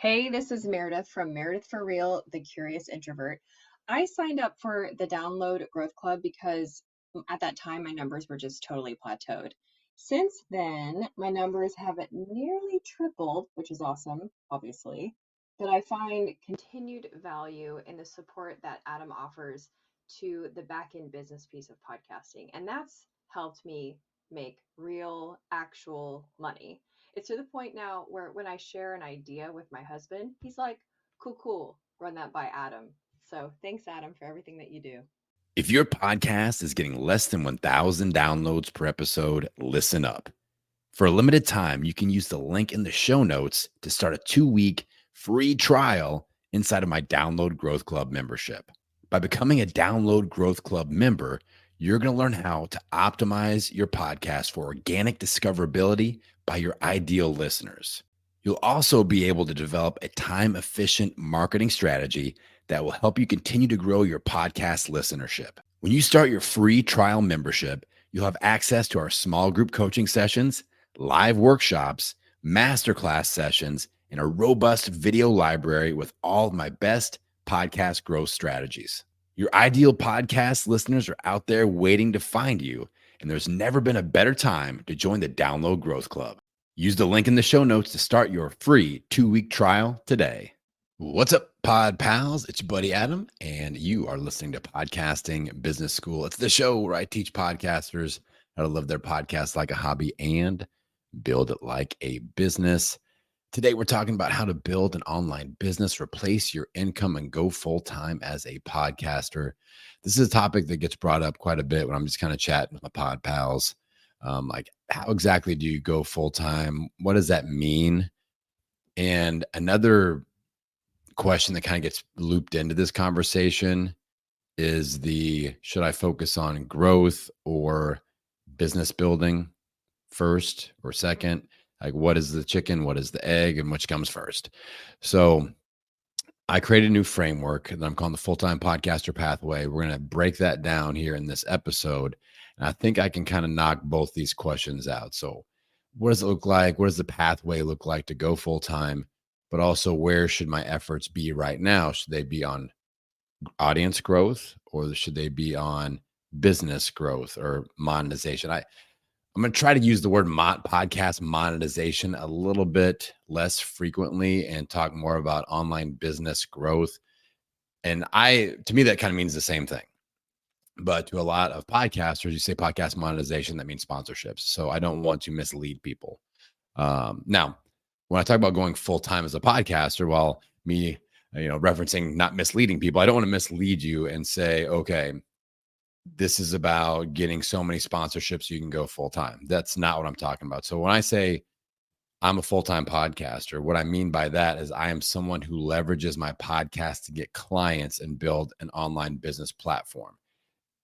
Hey, this is Meredith from Meredith for Real, the Curious Introvert. I signed up for the Download Growth Club because at that time my numbers were just totally plateaued. Since then, my numbers have nearly tripled, which is awesome, obviously. But I find continued value in the support that Adam offers to the back end business piece of podcasting. And that's helped me make real, actual money. It's to the point now where when I share an idea with my husband, he's like, cool, cool, run that by Adam. So thanks, Adam, for everything that you do. If your podcast is getting less than 1,000 downloads per episode, listen up. For a limited time, you can use the link in the show notes to start a 2-week free trial inside of my Download Growth Club membership. By becoming a Download Growth Club member, you're going to learn how to optimize your podcast for organic discoverability by your ideal listeners. You'll also be able to develop a time-efficient marketing strategy that will help you continue to grow your podcast listenership. When you start your free trial membership, you'll have access to our small group coaching sessions, live workshops, masterclass sessions, and a robust video library with all of my best podcast growth strategies. Your ideal podcast listeners are out there waiting to find you, and there's never been a better time to join the Download Growth Club. Use the link in the show notes to start your free 2-week trial today. What's up, Pod Pals? It's your buddy Adam, and you are listening to Podcasting Business School. It's the show where I teach podcasters how to live their podcast like a hobby and build it like a business. Today, we're talking about how to build an online business, replace your income, and go full-time as a podcaster. This is a topic that gets brought up quite a bit when I'm just kind of chatting with my Pod Pals. Like, how exactly do you go full-time? What does that mean? And another question that kind of gets looped into this conversation is should I focus on growth or business building first or second? Like, what is the chicken? What is the egg? And which comes first? So I created a new framework that I'm calling the Full-Time Podcaster Pathway. We're going to break that down here in this episode. And I think I can kind of knock both these questions out. So what does it look like? What does the pathway look like to go full-time? But also, where should my efforts be right now? Should they be on audience growth, or should they be on business growth or monetization? I'm going to try to use the word podcast monetization a little bit less frequently and talk more about online business growth. And to me, that kind of means the same thing. But to a lot of podcasters, you say podcast monetization, that means sponsorships. So I don't want to mislead people. Now, when I talk about going full-time as a podcaster, while me, referencing not misleading people, I don't want to mislead you and say, okay, this is about getting so many sponsorships you can go full-time. That's not what I'm talking about. So when I say I'm a full-time podcaster, what I mean by that is I am someone who leverages my podcast to get clients and build an online business platform.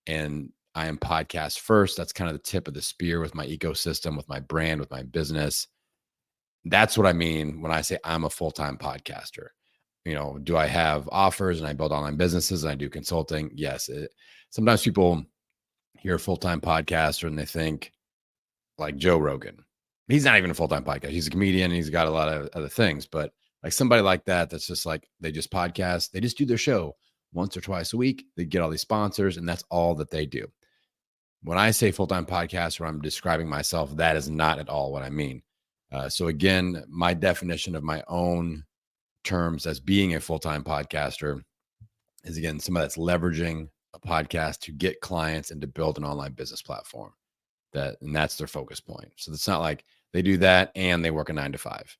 And I am podcast first. That's kind of the tip of the spear with my ecosystem, with my brand, with my business. That's what I mean when I say I'm a full-time podcaster. Do I have offers and I build online businesses and I do consulting? Yes. Sometimes people hear full-time podcaster and they think like Joe Rogan. He's not even a full-time podcaster. He's a comedian and he's got a lot of other things. But like somebody like that, that's just like, they just podcast. They just do their show once or twice a week. They get all these sponsors and that's all that they do. When I say full-time podcaster, I'm describing myself, that is not at all what I mean. So again, my definition of my own terms as being a full-time podcaster is, again, somebody that's leveraging a podcast to get clients and to build an online business platform. And that's their focus point. So it's not like they do that and they work a 9 to 5,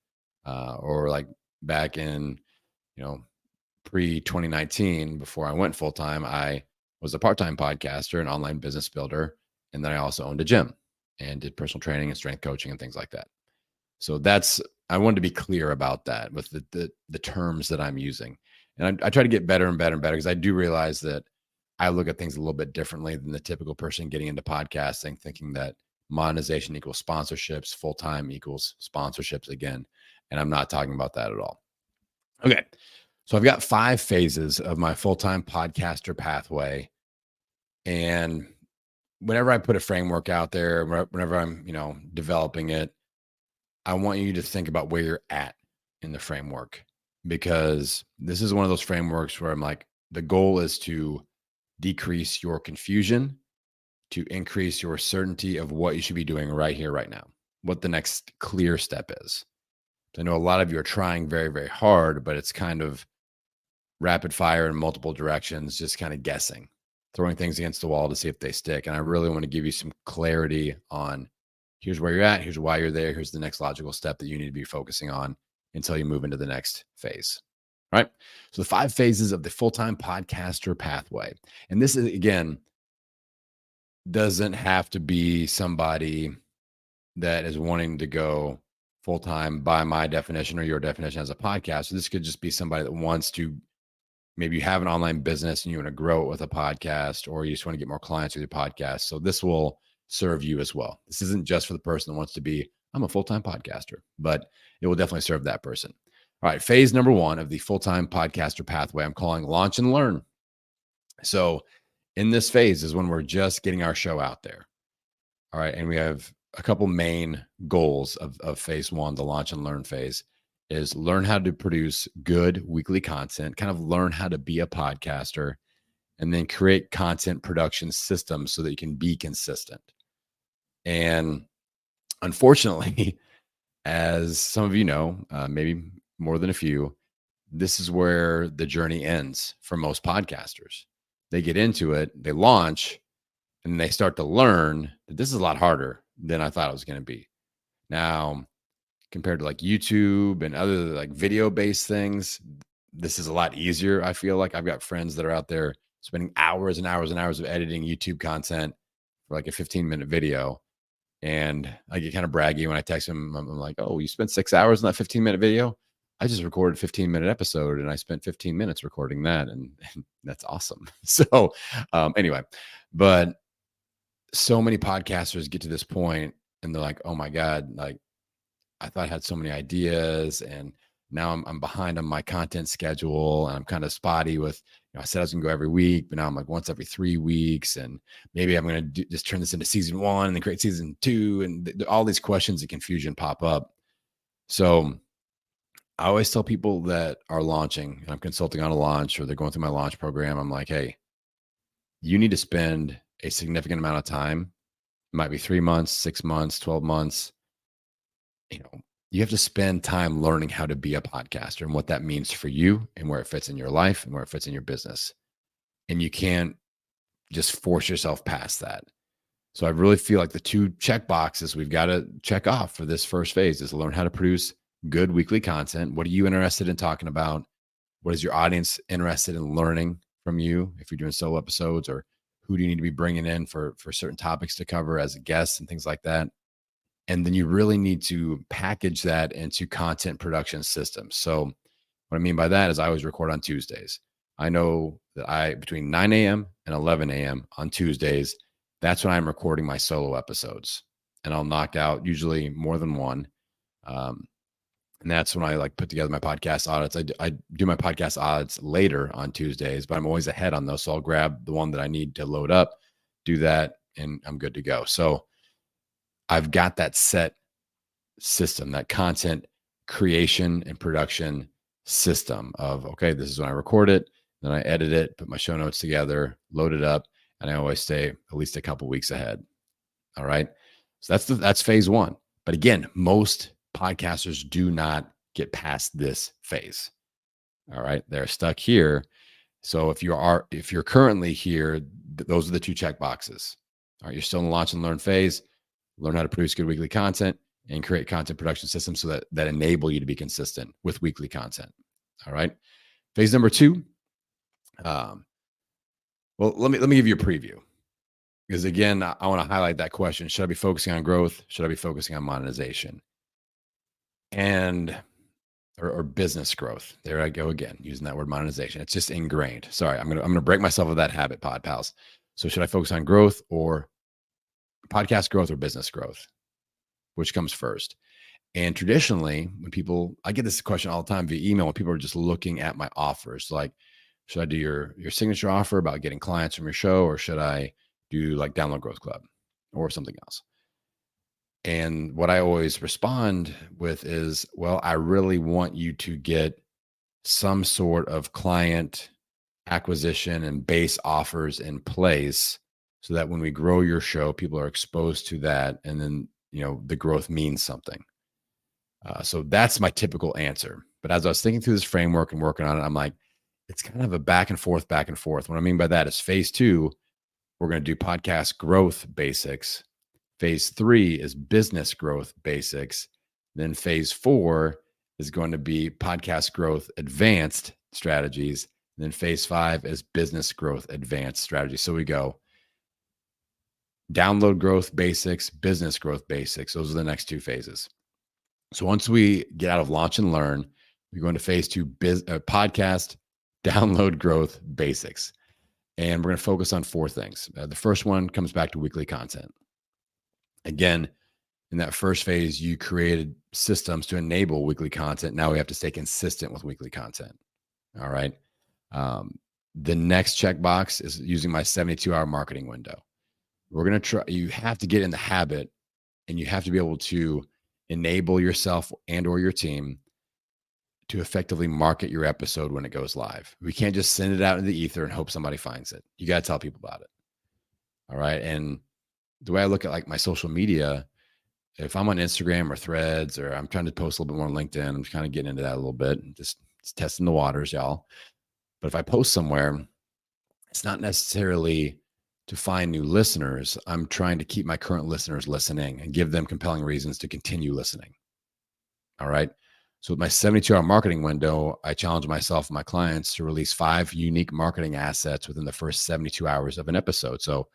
or like back in, pre-2019, before I went full-time, I was a part-time podcaster and online business builder. And then I also owned a gym and did personal training and strength coaching and things like that. So I wanted to be clear about that with the terms that I'm using. And I try to get better and better and better, because I do realize that I look at things a little bit differently than the typical person getting into podcasting, thinking that monetization equals sponsorships, full-time equals sponsorships again. And I'm not talking about that at all. Okay. So I've got 5 phases of my full-time podcaster pathway. And whenever I put a framework out there, whenever I'm, developing it, I want you to think about where you're at in the framework. because this is one of those frameworks where I'm like, the goal is to decrease your confusion, to increase your certainty of what you should be doing right here, right now, what the next clear step is. I know a lot of you are trying very, very hard, but it's kind of rapid fire in multiple directions, just kind of guessing, throwing things against the wall to see if they stick. And I really want to give you some clarity on here's where you're at, here's why you're there, here's the next logical step that you need to be focusing on until you move into the next phase. All right. So the 5 phases of the full-time podcaster pathway. And this is, again, doesn't have to be somebody that is wanting to go full-time by my definition or your definition as a podcaster. This could just be somebody that wants to, maybe you have an online business and you want to grow it with a podcast, or you just want to get more clients with your podcast. So this will serve you as well. This isn't just for the person that wants to be, I'm a full-time podcaster, but it will definitely serve that person. All right. Phase number 1 of the full-time podcaster pathway, I'm calling launch and learn. So in this phase is when we're just getting our show out there. All right. And we have a couple main goals of phase 1, the launch and learn phase, is learn how to produce good weekly content, kind of learn how to be a podcaster, and then create content production systems so that you can be consistent. And unfortunately, as some of you know, maybe more than a few, this is where the journey ends for most podcasters. They get into it, they launch, and they start to learn that this is a lot harder than I thought it was going to be. Now, compared to like YouTube and other like video-based things, this is a lot easier. I feel like I've got friends that are out there spending hours and hours and hours of editing YouTube content for like a 15-minute video. And I get kind of braggy when I text them. I'm like, oh, you spent 6 hours in that 15-minute video? I just recorded a 15-minute episode and I spent 15 minutes recording that. And that's awesome. So anyway, but so many podcasters get to this point and they're like, oh my God, like I thought I had so many ideas and now I'm behind on my content schedule and I'm kind of spotty with, I said I was gonna go every week, but now I'm like once every 3 weeks. And maybe I'm going to just turn this into season 1 and then create season 2. And all these questions and confusion pop up. So I always tell people that are launching and I'm consulting on a launch or they're going through my launch program. I'm like, hey, you need to spend a significant amount of time. It might be 3 months, 6 months, 12 months. You have to spend time learning how to be a podcaster and what that means for you and where it fits in your life and where it fits in your business. And you can't just force yourself past that. So I really feel like the 2 check boxes we've got to check off for this first phase is learn how to produce good weekly content. What are you interested in talking about? What is your audience interested in learning from you? If you're doing solo episodes, or who do you need to be bringing in for certain topics to cover as a guest and things like that? And then you really need to package that into content production systems. So what I mean by that is I always record on Tuesdays. I know that between 9 a.m. and 11 a.m. on Tuesdays, that's when I'm recording my solo episodes. And I'll knock out usually more than one. And that's when I like put together my podcast audits. I do my podcast audits later on Tuesdays, but I'm always ahead on those. So I'll grab the one that I need to load up, do that, and I'm good to go. So I've got that set system, that content creation and production system of, okay, this is when I record it, then I edit it, put my show notes together, load it up, and I always stay at least a couple weeks ahead. All right. So that's phase 1. But again, most podcasters do not get past this phase. All right. They're stuck here. So if you're currently here, those are the 2 check boxes. All right. You're still in the launch and learn phase. Learn how to produce good weekly content and create content production systems so that enable you to be consistent with weekly content. All right. Phase number 2. Well, let me give you a preview, because again, I want to highlight that question. Should I be focusing on growth? Should I be focusing on monetization or business growth? There I go again, using that word monetization. It's just ingrained. Sorry, I'm gonna break myself of that habit, pod pals. So should I focus on growth or podcast growth or business growth? Which comes first? And traditionally, I get this question all the time via email when people are just looking at my offers, like, should I do your signature offer about getting clients from your show, or should I do like Download Growth Club or something else? And what I always respond with is, well, I really want you to get some sort of client acquisition and base offers in place so that when we grow your show, people are exposed to that. And then, the growth means something. So that's my typical answer. But as I was thinking through this framework and working on it, I'm like, it's kind of a back and forth, back and forth. What I mean by that is phase 2, we're going to do podcast growth basics. Phase 3 is business growth basics. Then phase 4 is going to be podcast growth advanced strategies. And then phase 5 is business growth advanced strategies. So we go download growth basics, business growth basics. Those are the next 2 phases. So once we get out of launch and learn, we go into phase 2, podcast download growth basics. And we're going to focus on 4 things. The first one comes back to weekly content. Again, in that first phase, you created systems to enable weekly content. Now we have to stay consistent with weekly content. All right. The next checkbox is using my 72-hour marketing window. We're going to try, you have to get in the habit, and you have to be able to enable yourself and or your team to effectively market your episode when it goes live. We can't just send it out in the ether and hope somebody finds it. You got to tell people about it. All right. And the way I look at like my social media, if I'm on Instagram or Threads, or I'm trying to post a little bit more on LinkedIn, I'm kind of getting into that a little bit, just testing the waters, y'all. But if I post somewhere, it's not necessarily to find new listeners. I'm trying to keep my current listeners listening and give them compelling reasons to continue listening. All right. So with my 72-hour marketing window, I challenge myself and my clients to release 5 unique marketing assets within the first 72 hours of an episode. So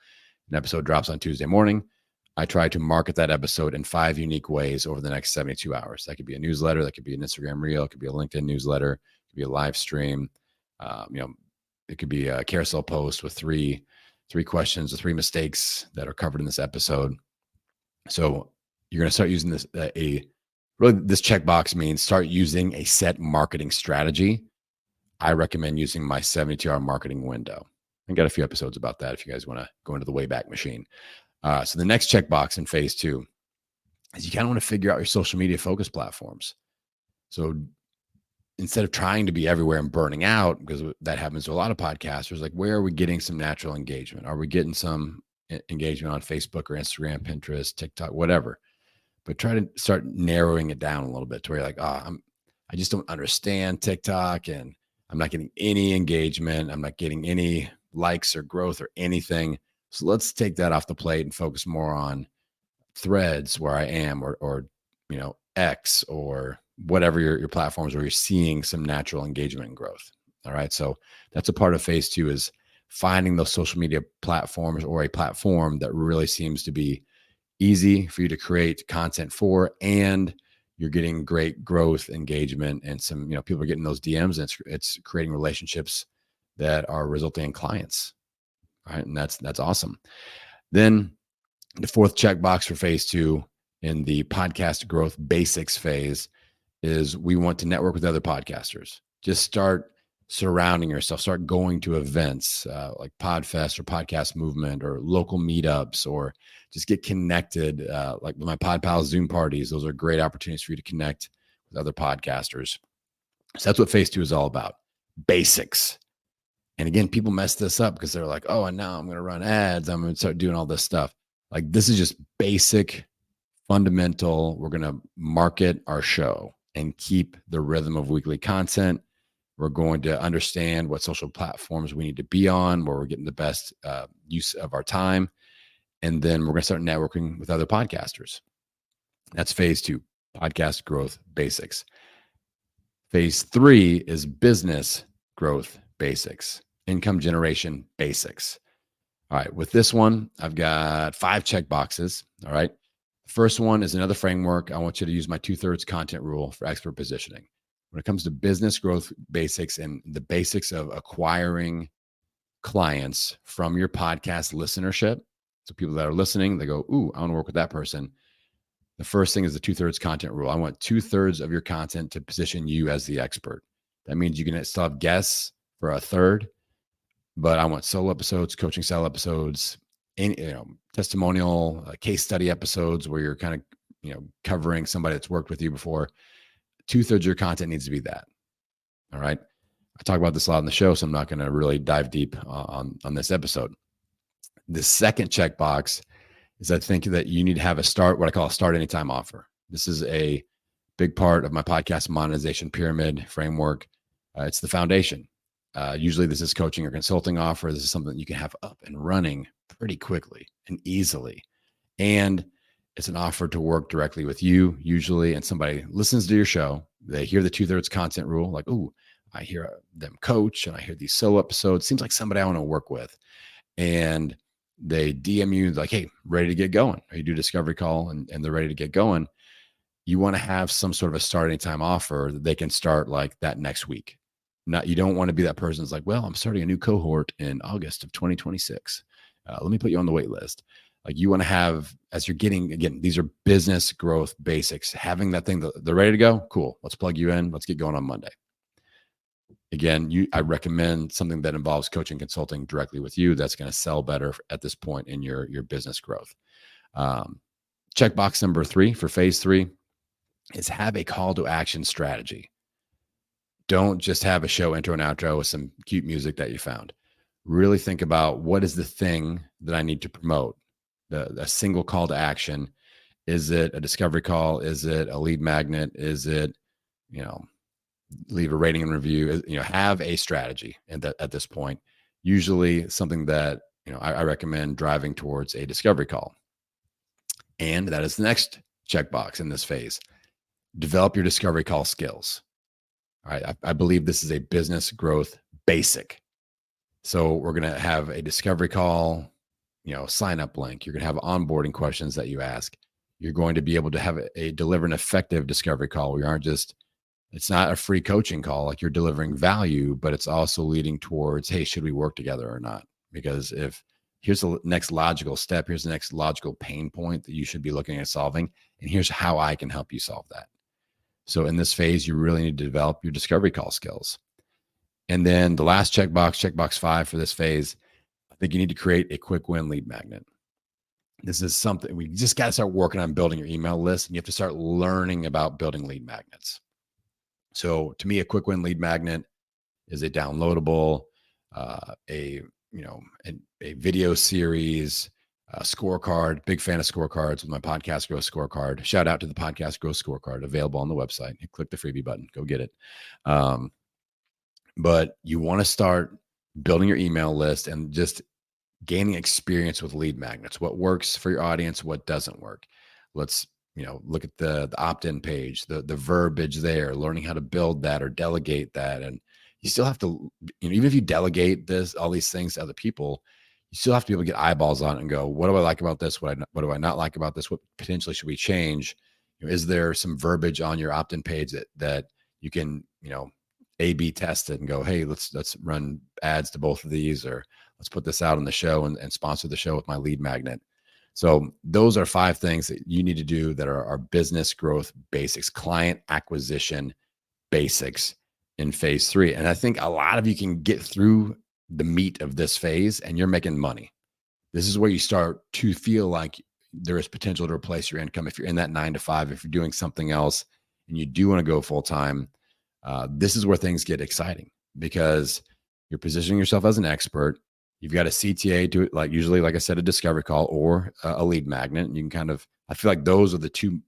an episode drops on Tuesday morning. I try to market that episode in 5 unique ways over the next 72 hours. That could be a newsletter. That could be an Instagram reel. It could be a LinkedIn newsletter. It could be a live stream. It could be a carousel post with three questions or 3 mistakes that are covered in this episode. So you're going to start using this, really this checkbox means start using a set marketing strategy. I recommend using my 72-hour marketing window. I got a few episodes about that if you guys want to go into the Wayback Machine. So the next checkbox in phase 2 is you kind of want to figure out your social media focus platforms. So instead of trying to be everywhere and burning out, because that happens to a lot of podcasters, like where are we getting some natural engagement? Are we getting some engagement on Facebook or Instagram, Pinterest, TikTok, whatever? But try to start narrowing it down a little bit to where you're like, I just don't understand TikTok, and I'm not getting any engagement. I'm not getting any likes or growth or anything. So let's take that off the plate and focus more on Threads, where I am, or X, or whatever your platforms where you're seeing some natural engagement and growth. All right. So that's a part of phase 2 is finding those social media platforms or a platform that really seems to be easy for you to create content for, and you're getting great growth, engagement, and some, people are getting those DMs, and it's creating relationships that are resulting in clients. All right. And that's awesome. Then the 4th checkbox for phase 2 in the podcast growth basics phase is we want to network with other podcasters. Just start surrounding yourself, start going to events like Podfest or Podcast Movement or local meetups, or just get connected. Like with my PodPal Zoom parties, those are great opportunities for you to connect with other podcasters. So that's what phase 2 is all about. Basics. And again, people mess this up because they're like, oh, and now I'm going to run ads. I'm going to start doing all this stuff. Like, this is just basic, fundamental. We're going to market our show and keep the rhythm of weekly content. We're going to understand what social platforms we need to be on, where we're getting the best use of our time. And then we're going to start networking with other podcasters. That's phase 2, podcast growth basics. Phase 3 is business growth basics, income generation basics. All right. With this one, I've got 5 check boxes. All right. First one is another framework. I want you to use my 2/3 content rule for expert positioning. When it comes to business growth basics and the basics of acquiring clients from your podcast listenership, so people that are listening, they go, ooh, I want to work with that person. The first thing is the 2/3 content rule. I want 2/3 of your content to position you as the expert. That means you can still have guests for 1/3, but I want solo episodes, coaching style episodes, testimonial case study episodes where you're kind of, covering somebody that's worked with you before. 2/3 of your content needs to be that. All right. I talk about this a lot on the show, so I'm not going to really dive deep on this episode. The second checkbox is I think that you need to have what I call a start anytime offer. This is a big part of my podcast monetization pyramid framework. It's the foundation. Usually this is coaching or consulting offer. This is something that you can have up and running pretty quickly and easily. And it's an offer to work directly with you, usually, and somebody listens to your show. They hear the 2/3 content rule, like, ooh, I hear them coach and I hear these solo episodes. Seems like somebody I want to work with. And they DM you like, hey, ready to get going. Or you do a discovery call and they're ready to get going. You want to have some sort of a starting time offer that they can start like that next week. You don't want to be that person who's like, well, I'm starting a new cohort in August of 2026. Let me put you on the wait list. Like you want to have, as you're getting, again, these are business growth basics. Having that thing that they're ready to go, cool. Let's plug you in. Let's get going on Monday. Again, I recommend something that involves coaching consulting directly with you. That's going to sell better at this point in your business growth. Checkbox number 3 for phase 3 is have a call to action strategy. Don't just have a show intro and outro with some cute music that you found. Really think about what is the thing that I need to promote. A single call to action. Is it a discovery call? Is it a lead magnet? Is it, leave a rating and review? Have a strategy at this point. Usually something that, I recommend driving towards a discovery call. And that is the next checkbox in this phase. Develop your discovery call skills. All right. I believe this is a business growth basic. So we're going to have a discovery call, sign up link. You're going to have onboarding questions that you ask. You're going to be able to deliver an effective discovery call. It's not a free coaching call. Like you're delivering value, but it's also leading towards, hey, should we work together or not? Because here's the next logical step, here's the next logical pain point that you should be looking at solving. And here's how I can help you solve that. So in this phase, you really need to develop your discovery call skills. And then the last checkbox 5 for this phase, I think you need to create a quick win lead magnet. This is something we just got to start working on, building your email list, and you have to start learning about building lead magnets. So to me, a quick win lead magnet is a downloadable, a video series, a scorecard. Big fan of scorecards with my Podcast Growth Scorecard. Shout out to the Podcast Growth Scorecard, available on the website. You click the freebie button, go get it. But you want to start building your email list and just gaining experience with lead magnets. What works for your audience, what doesn't work. Let's look at the opt-in page, the verbiage there, learning how to build that or delegate that. And you still have to, even if you delegate all these things to other people, you still have to be able to get eyeballs on it and go, what do I like about this? What do I not like about this? What potentially should we change? Is there some verbiage on your opt-in page that you can, A/B test it and go, hey, let's run ads to both of these, or let's put this out on the show and sponsor the show with my lead magnet. So those are 5 things that you need to do that are business growth basics, client acquisition basics in phase 3. And I think a lot of you can get through the meat of this phase and you're making money. This is where you start to feel like there is potential to replace your income. If you're in that 9 to 5, if you're doing something else and you do want to go full time, this is where things get exciting because you're positioning yourself as an expert. You've got a CTA to it, usually, like I said, a discovery call or a lead magnet. And you can I feel like those are the 2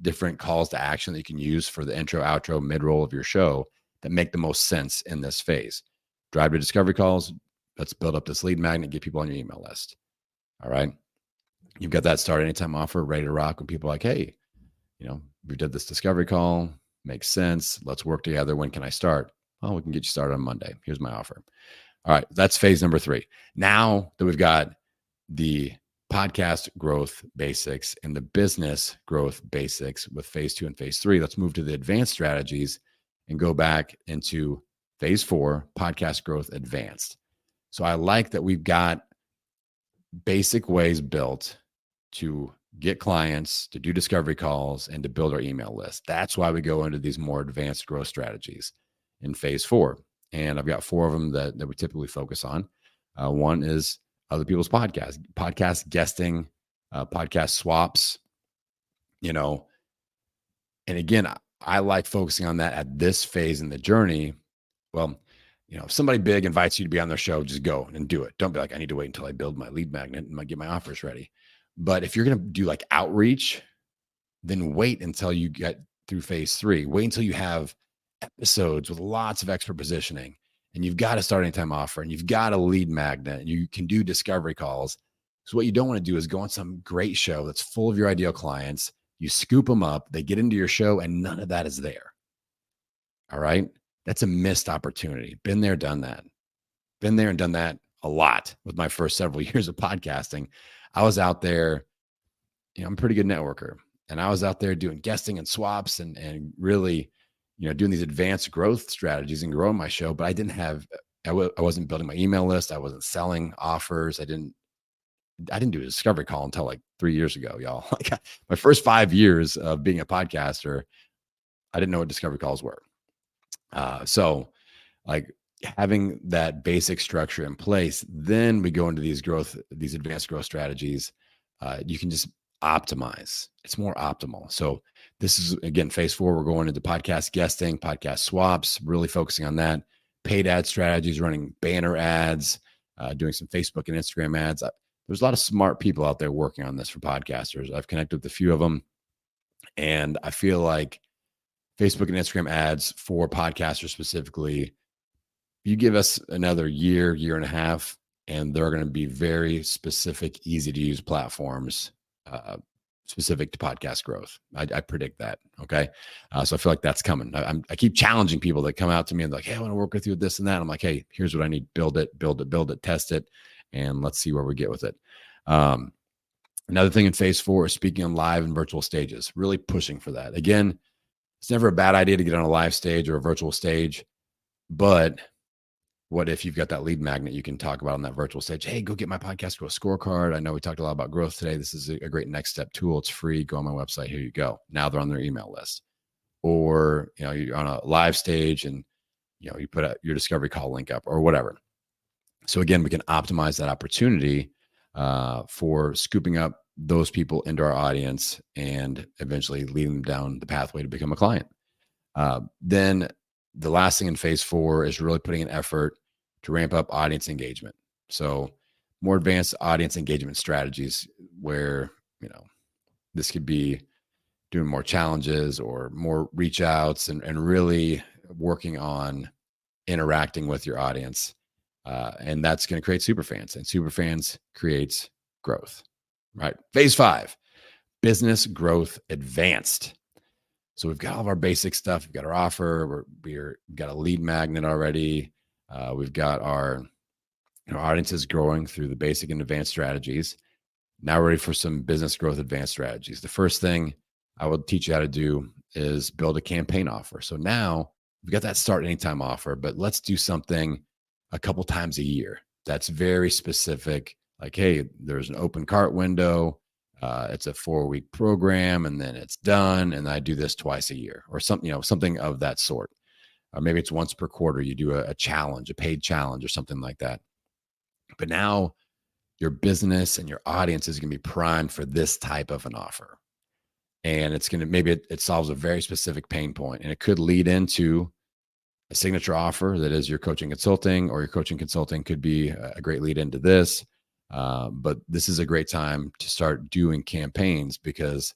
different calls to action that you can use for the intro, outro, mid-roll of your show that make the most sense in this phase. Drive to discovery calls. Let's build up this lead magnet, get people on your email list. All right. You've got that start anytime offer ready to rock when people are like, hey, we did this discovery call. Makes sense. Let's work together. When can I start? Oh, we can get you started on Monday. Here's my offer. All right. That's phase number 3. Now that we've got the podcast growth basics and the business growth basics with phase 2 and phase 3, let's move to the advanced strategies and go back into phase 4, podcast growth advanced. So I like that we've got basic ways built to get clients, to do discovery calls, and to build our email list. That's why we go into these more advanced growth strategies in phase 4. And I've got 4 of them that we typically focus on. One is other people's podcasts, podcast guesting, podcast swaps, and again, I like focusing on that at this phase in the journey. Well, if somebody big invites you to be on their show, just go and do it. Don't be like, I need to wait until I build my lead magnet and get my offers ready. But if you're going to do like outreach, then wait until you get through phase 3. Wait until you have episodes with lots of expert positioning, and you've got a start anytime offer, and you've got a lead magnet, and you can do discovery calls. So what you don't want to do is go on some great show that's full of your ideal clients. You scoop them up, they get into your show, and none of that is there. All right. That's a missed opportunity. Been there, done that. Been there and done that a lot with my first several years of podcasting. I was out there, I'm a pretty good networker. And I was out there doing guesting and swaps and really, doing these advanced growth strategies and growing my show. But I wasn't building my email list. I wasn't selling offers. I didn't do a discovery call until like 3 years ago, y'all. Like my first 5 years of being a podcaster, I didn't know what discovery calls were. So like having that basic structure in place, then we go into these advanced growth strategies. You can just optimize. It's more optimal. So this is, again, phase 4. We're going into podcast guesting, podcast swaps, really focusing on that. Paid ad strategies, running banner ads, doing some Facebook and Instagram ads. There's a lot of smart people out there working on this for podcasters. I've connected with a few of them, and I feel like Facebook and Instagram ads for podcasters specifically, you give us another year and a half, and they're going to be very specific, easy to use platforms specific to podcast growth. I predict that. Okay. So I feel like that's coming. I keep challenging people that come out to me and like, hey, I want to work with you with this and that. I'm like, hey, here's what I need. Build it, test it, and let's see where we get with it. Another thing in phase 4 is speaking on live and virtual stages, really pushing for that. Again, it's never a bad idea to get on a live stage or a virtual stage, but what if you've got that lead magnet you can talk about on that virtual stage? Hey, go get my podcast growth scorecard. I know we talked a lot about growth today. This is a great next step tool. It's free. Go on my website. Here you go. Now they're on their email list. Or, you're on a live stage and, you put your discovery call link up or whatever. So again, we can optimize that opportunity for scooping up those people into our audience and eventually leading them down the pathway to become a client. Then the last thing in phase 4 is really putting an effort to ramp up audience engagement. So more advanced audience engagement strategies where, this could be doing more challenges or more reach outs and really working on interacting with your audience. And that's going to create superfans, and superfans creates growth, right? Phase 5, business growth advanced. So we've got all of our basic stuff. We've got our offer. We've got a lead magnet already. We've got our audiences growing through the basic and advanced strategies. Now we're ready for some business growth advanced strategies. The first thing I will teach you how to do is build a campaign offer. So now we've got that start anytime offer, but let's do something a couple times a year. That's very specific. Like, hey, there's an open cart window. It's a 4-week program and then it's done. And I do this twice a year or something, something of that sort. Or maybe it's once per quarter. You do a challenge, a paid challenge or something like that. But now your business and your audience is going to be primed for this type of an offer. And it's going to, maybe it solves a very specific pain point, and it could lead into a signature offer that is your coaching consulting, or your coaching consulting could be a great lead into this. But this is a great time to start doing campaigns, because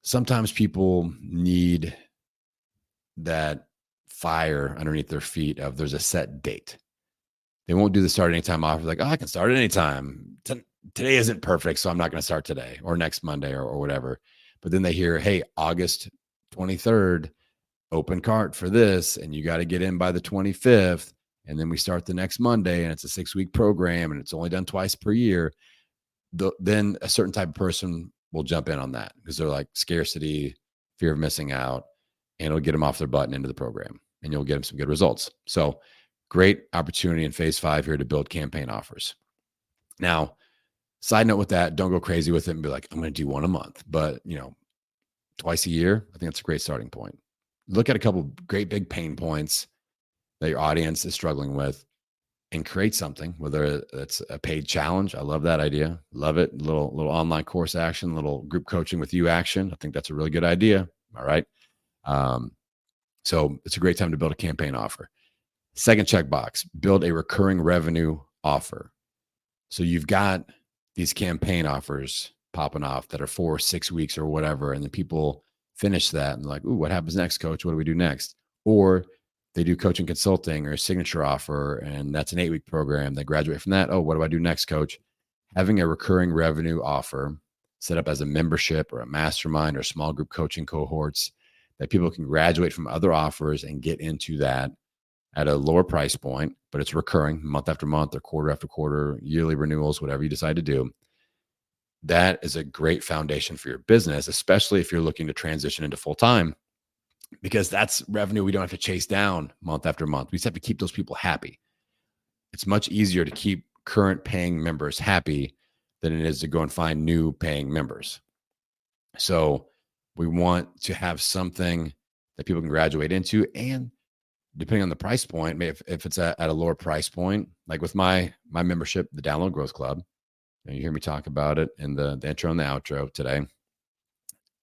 sometimes people need that fire underneath their feet of there's a set date. They won't do the start anytime offer. Like, oh, I can start at any time. Today isn't perfect, so I'm not going to start today or next Monday or whatever. But then they hear, hey, August 23rd, open cart for this, and you got to get in by the 25th. And then we start the next Monday, and it's a 6-week program, and it's only done twice per year. Then a certain type of person will jump in on that because they're like scarcity, fear of missing out, and it'll get them off their butt and into the program, and you'll get them some good results. So great opportunity in phase 5 here to build campaign offers. Now, side note with that, don't go crazy with it and be like, I'm going to do one a month, but twice a year, I think that's a great starting point. Look at a couple of great big pain points that your audience is struggling with and create something, whether it's a paid challenge. I love that idea. Love it. Little online course action, little group coaching with you action. I think that's a really good idea. All right. Um, so it's a great time to build a campaign offer. Second checkbox, build a recurring revenue offer. So you've got these campaign offers popping off that are 4 or 6 weeks or whatever. And then people finish that and like, ooh, what happens next, coach? What do we do next? Or they do coaching consulting or a signature offer, and that's an 8-week program. They graduate from that. Oh, what do I do next, coach? Having a recurring revenue offer set up as a membership or a mastermind or small group coaching cohorts that people can graduate from other offers and get into that at a lower price point, but it's recurring month after month or quarter after quarter, yearly renewals, whatever you decide to do. That is a great foundation for your business, especially if you're looking to transition into full time, because that's revenue we don't have to chase down month after month. We just have to keep those people happy. It's much easier to keep current paying members happy than it is to go and find new paying members. So we want to have something that people can graduate into, and depending on the price point, if it's at a lower price point, like with my membership, the Download Growth Club, and you hear me talk about it in the intro and the outro today.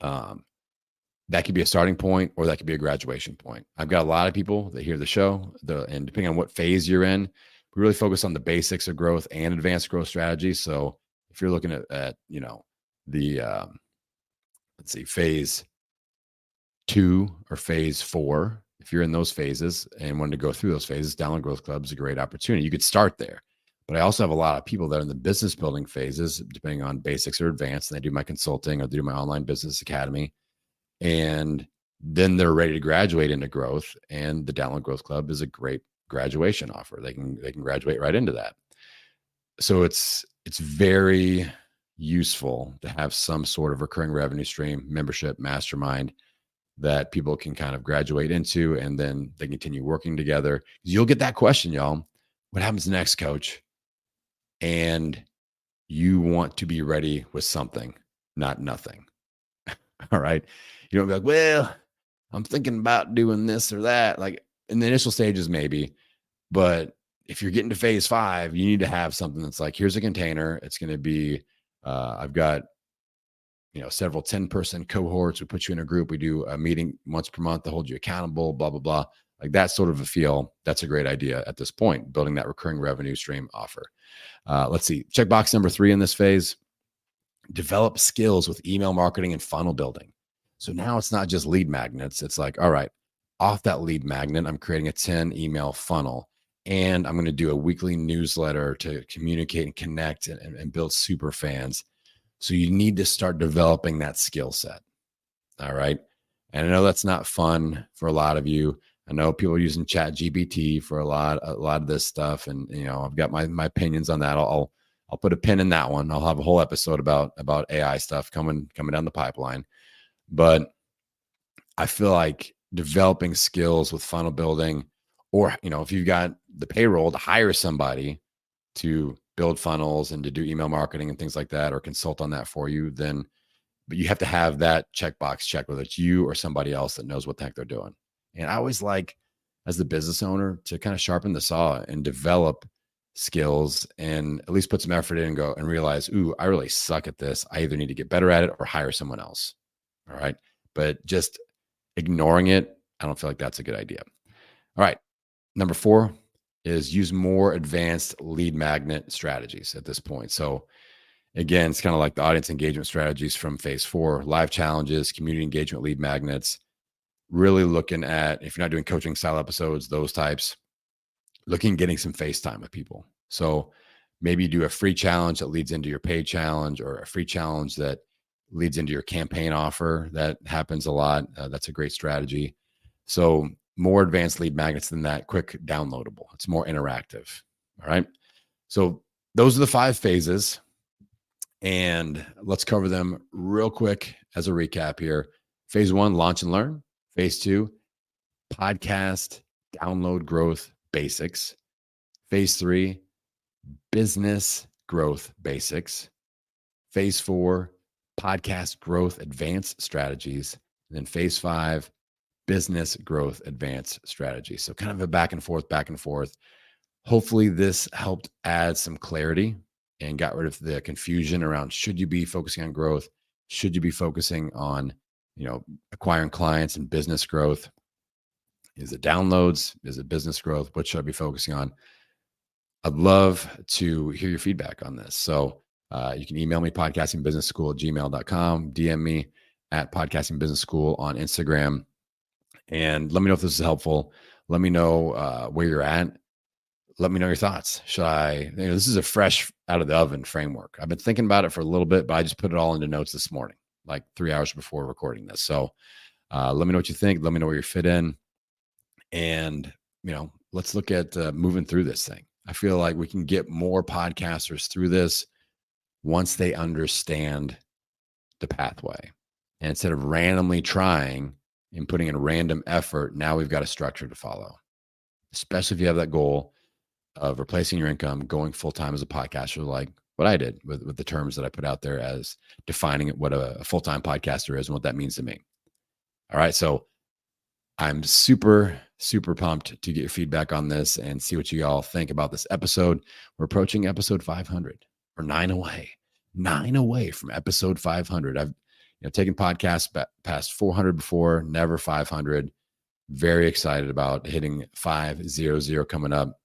That could be a starting point, or that could be a graduation point. I've got a lot of people that hear the show, and depending on what phase you're in, we really focus on the basics of growth and advanced growth strategies. So if you're looking at the let's see, phase 2 or phase 4, if you're in those phases and want to go through those phases, Download Growth Club is a great opportunity. You could start there. But I also have a lot of people that are in the business building phases, depending on basics or advanced, and they do my consulting or they do my online business academy. And then they're ready to graduate into growth. And the Download Growth Club is a great graduation offer. They can graduate right into that. So it's very useful to have some sort of recurring revenue stream, membership, mastermind that people can kind of graduate into, and then they continue working together. You'll get that question, y'all. What happens next, coach? And you want to be ready with something, not nothing. All right. You don't be like, well, I'm thinking about doing this or that. Like in the initial stages, maybe. But if you're getting to phase 5, you need to have something that's like, here's a container. It's going to be, I've got, several 10-person cohorts. We put you in a group. We do a meeting once per month to hold you accountable, blah, blah, blah. Like that sort of a feel. That's a great idea at this point, building that recurring revenue stream offer. Let's see. Checkbox number 3 in this phase, develop skills with email marketing and funnel building. So now it's not just lead magnets. It's like, all right, off that lead magnet, I'm creating a 10 email funnel, and I'm going to do a weekly newsletter to communicate and connect and build super fans. So you need to start developing that skill set. All right. And I know that's not fun for a lot of you. I know people are using ChatGPT for a lot of this stuff. And, I've got my opinions on that. I'll put a pin in that one. I'll have a whole episode about AI stuff coming down the pipeline. But I feel like developing skills with funnel building, or, if you've got the payroll to hire somebody to build funnels and to do email marketing and things like that, or consult on that for you, but you have to have that checkbox checked, whether it's you or somebody else that knows what the heck they're doing. And I always like, as the business owner, to kind of sharpen the saw and develop skills and at least put some effort in and realize, ooh, I really suck at this. I either need to get better at it or hire someone else. All right. But just ignoring it, I don't feel like that's a good idea. All right. Number 4 is use more advanced lead magnet strategies at this point. So again, it's kind of like the audience engagement strategies from phase 4, live challenges, community engagement, lead magnets, really looking at, if you're not doing coaching style episodes, those types, getting some face time with people. So maybe you do a free challenge that leads into your paid challenge, or a free challenge that leads into your campaign offer. That happens a lot. That's a great strategy. So more advanced lead magnets than that, quick downloadable. It's more interactive. All right. So those are the 5 phases. And let's cover them real quick as a recap here. Phase 1, launch and learn. Phase 2, podcast, download growth basics. Phase 3, business growth basics. Phase 4, podcast growth advanced strategies. And then phase 5, business growth advanced strategies. So kind of a back and forth. Hopefully this helped add some clarity and got rid of the confusion around, should you be focusing on growth? Should you be focusing on acquiring clients and business growth? Is it downloads? Is it business growth? What should I be focusing on? I'd love to hear your feedback on this. So you can email me, podcastingbusinessschool@gmail.com, DM me at podcastingbusinessschool on Instagram, and let me know if this is helpful. Let me know where you're at. Let me know your thoughts. This is a fresh out of the oven framework. I've been thinking about it for a little bit, but I just put it all into notes this morning, like 3 hours before recording this. So let me know what you think. Let me know where you fit in. And, let's look at moving through this thing. I feel like we can get more podcasters through this once they understand the pathway. And instead of randomly trying and putting in random effort, now we've got a structure to follow, especially if you have that goal of replacing your income, going full-time as a podcaster, like what I did with the terms that I put out there as defining what a full-time podcaster is and what that means to me. All right. So I'm super, super pumped to get your feedback on this and see what you all think about this episode. We're approaching episode 500. We're 9 away from episode 500. I've taken podcasts past 400 before, never 500. Very excited about hitting 500 coming up,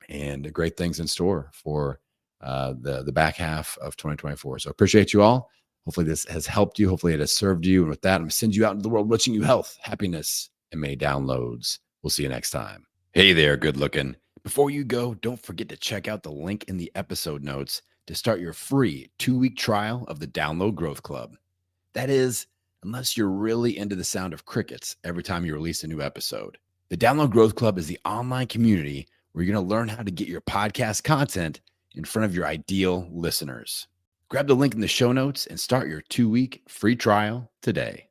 and great things in store for the back half of 2024. So appreciate you all. Hopefully this has helped you. Hopefully it has served you. And with that, I'm going to send you out into the world wishing you health, happiness, and many downloads. We'll see you next time. Hey there, good looking. Before you go, don't forget to check out the link in the episode notes to start your free 2-week trial of the Download Growth Club. That is, unless you're really into the sound of crickets every time you release a new episode. The Download Growth Club is the online community where you're going to learn how to get your podcast content in front of your ideal listeners. Grab the link in the show notes and start your 2-week free trial today.